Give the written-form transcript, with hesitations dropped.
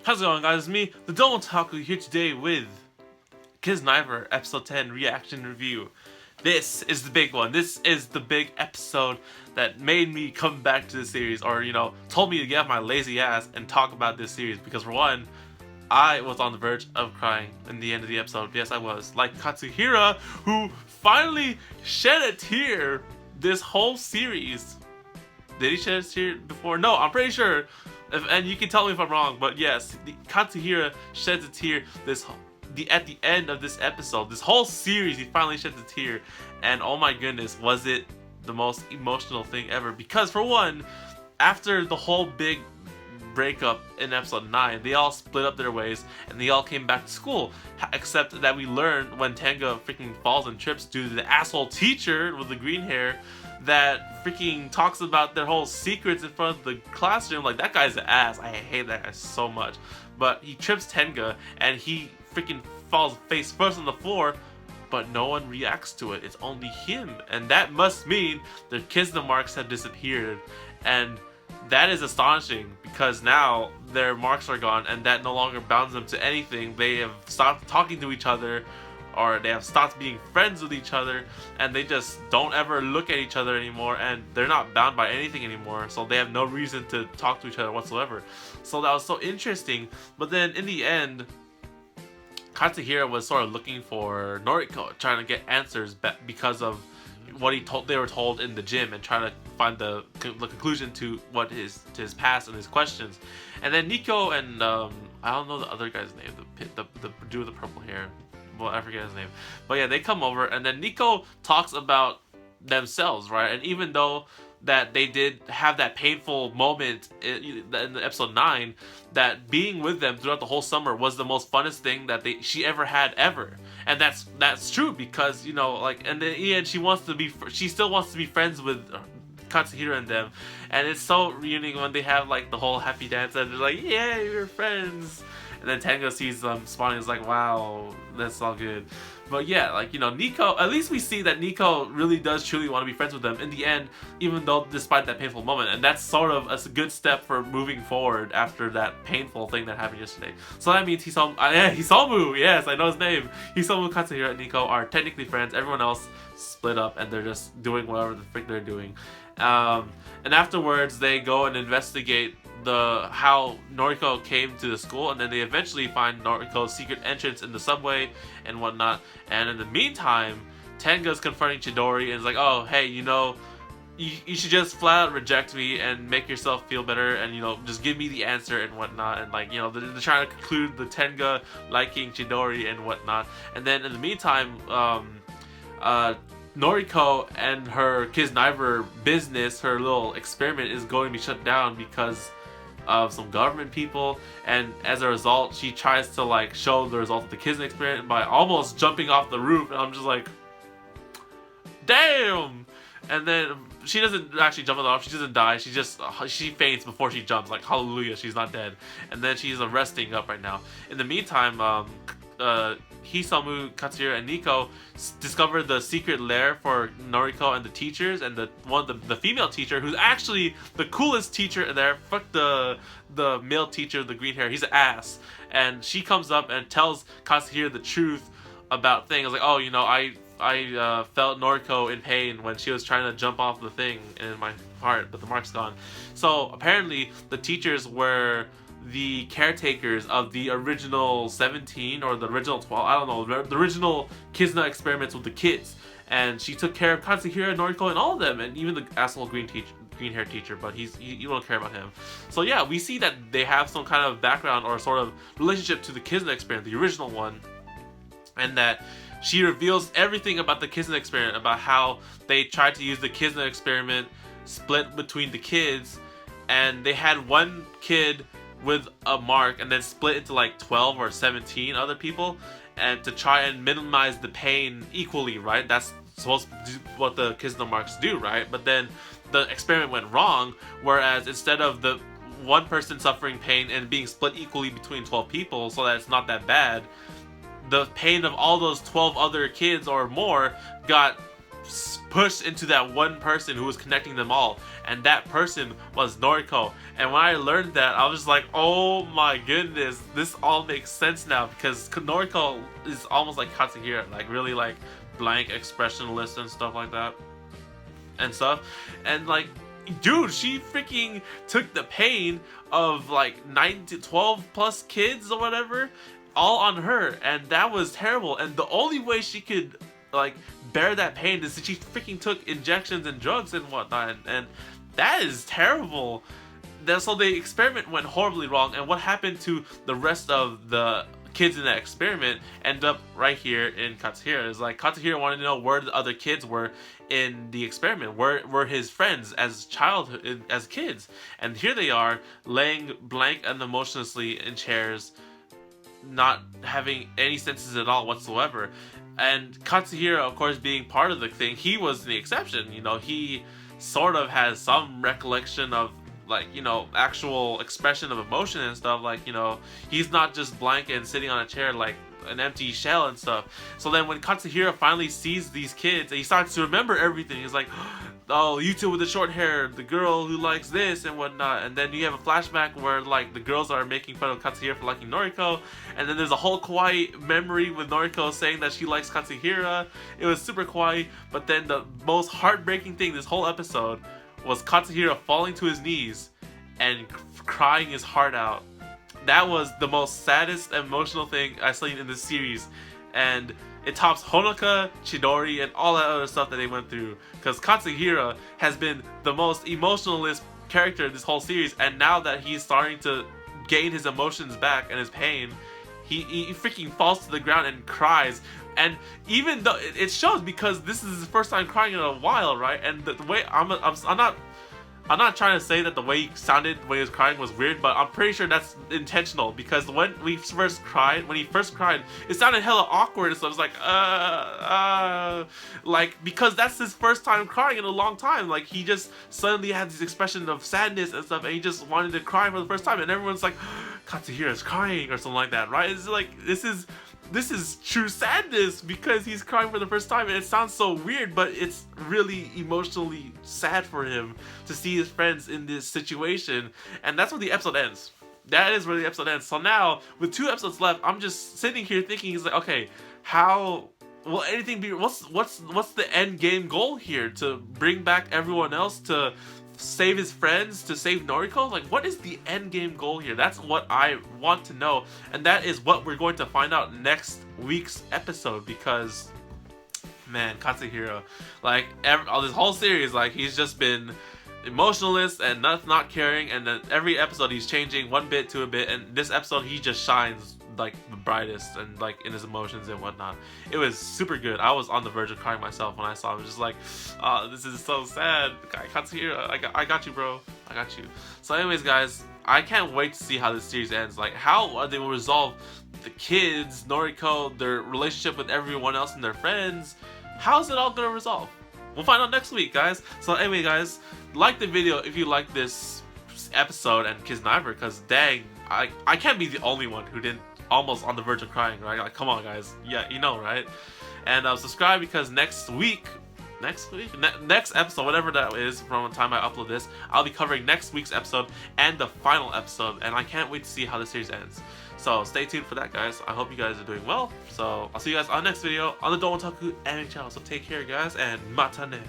How's it going, guys? It's me, the Domo Taku, here today with Kiznaiver Episode 10 Reaction Review. This is the big one. This is the big episode that made me come back to the series, or, told me to get off my lazy ass and talk about this series. Because for one, I was on the verge of crying in the end of the episode. Yes, I was. Like Katsuhira, who finally shed a tear this whole series. Did he shed a tear before? No, I'm pretty sure. And you can tell me if I'm wrong, but yes, Katsuhira sheds a tear at the end of this episode. This whole series, he finally sheds a tear, and oh my goodness, was it the most emotional thing ever. Because for one, after the whole big breakup in episode 9, they all split up their ways and they all came back to school, except that we learned when Tenga freaking falls and trips due to the asshole teacher with the green hair that freaking talks about their whole secrets in front of the classroom. Like, that guy's an ass. I hate that guy so much. But he trips Tenga and he freaking falls face first on the floor, but no one reacts to it. It's only him, and that must mean their Kizna marks have disappeared, and that is astonishing because now their marks are gone and that no longer bounds them to anything. They have stopped talking to each other, or they have stopped being friends with each other, and they just don't ever look at each other anymore, and they're not bound by anything anymore, so they have no reason to talk to each other whatsoever. So that was so interesting. But then in the end, Katsuhira was sort of looking for Noriko, trying to get answers because of what they were told in the gym, and trying to find the conclusion to his past and his questions. And then Nico and I don't know the other guy's name, the dude with the purple hair. Well, I forget his name, but yeah, they come over, and then Nico talks about themselves, right? And even though that they did have that painful moment in episode 9, that being with them throughout the whole summer was the most funnest thing that she ever had ever. And that's true, because and in the end, she still wants to be friends with Katsuhira and them, and it's so reuniting when they have like the whole happy dance and they're like, yeah, we're friends. And then Tenga sees them spawning, is like, wow, that's all good. But yeah, Nico, at least we see that Nico really does truly want to be friends with them in the end, even though despite that painful moment. And that's sort of a good step for moving forward after that painful thing that happened yesterday. So that means Hisomu, yes, I know his name. Hisomu, Katsuhira, and Nico are technically friends. Everyone else split up and they're just doing whatever the frick they're doing. And afterwards, they go and investigate how Noriko came to the school, and then they eventually find Noriko's secret entrance in the subway and whatnot. And in the meantime, Tenga's confronting Chidori and is like, oh, hey, you should just flat out reject me and make yourself feel better, and just give me the answer and whatnot. And they're trying to conclude the Tenga liking Chidori and whatnot. And then in the meantime, Noriko and her Kiznaiver business, her little experiment, is going to be shut down because of some government people, and as a result, she tries to show the result of the Kizna experiment by almost jumping off the roof, and I'm just like, damn! And then she doesn't actually jump off, she doesn't die, she faints before she jumps, like, hallelujah, she's not dead. And then she's resting up right now. In the meantime, Hisomu, Katsuhira, and Nico discover the secret lair for Noriko and the teachers, and the female teacher, who's actually the coolest teacher there. Fuck the male teacher, the green hair, he's an ass. And she comes up and tells Katsuhira the truth about things. Like, oh, I felt Noriko in pain when she was trying to jump off the thing in my heart, but the mark's gone. So apparently the teachers were the caretakers of the original 17 or the original 12, I don't know, the original Kizna experiments with the kids. And she took care of Katsuhira, Noriko, and all of them, and even the asshole green hair teacher, but you don't care about him. So yeah, we see that they have some kind of background or sort of relationship to the Kizna experiment, the original one, and that she reveals everything about the Kizna experiment, about how they tried to use the Kizna experiment split between the kids, and they had one kid with a mark and then split into 12 or 17 other people, and to try and minimize the pain equally, right? That's supposed to do what the Kizna marks do, right? But then the experiment went wrong, whereas instead of the one person suffering pain and being split equally between 12 people so that it's not that bad, the pain of all those 12 other kids or more got pushed into that one person who was connecting them all, and that person was Noriko. And when I learned that, I was just like, oh my goodness, this all makes sense now, because Noriko is almost like Katsuhira, like really like blank, expressionless and stuff like that and stuff. And like, dude, she freaking took the pain of like 9 to 12 plus kids or whatever all on her, and that was terrible. And the only way she could like bear that pain is that she freaking took injections and drugs and whatnot, and that is terrible. So the experiment went horribly wrong, and what happened to the rest of the kids in that experiment end up right here in Katsuhira. Is like Katsuhira wanted to know where the other kids were in the experiment, where were his friends as childhood, as kids, and here they are laying blank and emotionlessly in chairs, not having any senses at all whatsoever. And Katsuhira, of course, being part of the thing, he was the exception. You know, he sort of has some recollection of, like, you know, actual expression of emotion and stuff. Like, you know, he's not just blank and sitting on a chair like an empty shell and stuff. So then when Katsuhira finally sees these kids, and he starts to remember everything. He's like, oh, you two with the short hair, the girl who likes this and whatnot. And then you have a flashback where like the girls are making fun of Katsuhira for liking Noriko, and then there's a whole kawaii memory with Noriko saying that she likes Katsuhira. It was super kawaii. But then the most heartbreaking thing this whole episode was Katsuhira falling to his knees and crying his heart out. That was the most saddest emotional thing I've seen in this series, and it tops Honoka, Chidori, and all that other stuff that they went through, because Katsuhira has been the most emotionalist character in this whole series, and now that he's starting to gain his emotions back and his pain, he freaking falls to the ground and cries. And even though it shows, because this is his first time crying in a while, right? And the way I'm not trying to say that the way he sounded when he was crying was weird, but I'm pretty sure that's intentional, because when he first cried, it sounded hella awkward. So I was like, because that's his first time crying in a long time. Like, he just suddenly had this expression of sadness and stuff, and he just wanted to cry for the first time, and everyone's like, Katsuhira's crying or something like that, right? It's like, this is true sadness because he's crying for the first time, and it sounds so weird, but it's really emotionally sad for him to see his friends in this situation. And that's where the episode ends. That is where the episode ends. So now, with 2 episodes left, I'm just sitting here thinking, he's like, okay, how will anything be, what's the end game goal here? To bring back everyone else, to save his friends, to save Noriko? Like, what is the end game goal here? That's what I want to know, and that is what we're going to find out next week's episode, because man, Katsuhira, like, this whole series, like, he's just been emotionless and not caring, and then every episode he's changing one bit to a bit, and this episode he just shines like the brightest, and like in his emotions and whatnot. It was super good. I was on the verge of crying myself when I saw it. I was just like, oh, this is so sad. Katsuhira, I got you, bro. I got you. So anyways, guys, I can't wait to see how this series ends. Like, how they will resolve the kids, Noriko, their relationship with everyone else and their friends. How's it all gonna resolve? We'll find out next week, guys. So anyway, guys, like the video if you like this episode and Kiznaiver, because dang, I can't be the only one who didn't almost on the verge of crying, right? Like, come on, guys. Yeah, you know, right? And subscribe, because next episode, whatever that is from the time I upload this, I'll be covering next week's episode and the final episode, and I can't wait to see how the series ends. So stay tuned for that, guys. I hope you guys are doing well. So I'll see you guys on the next video on the Domotaku anime channel. So take care, guys, and mata ne.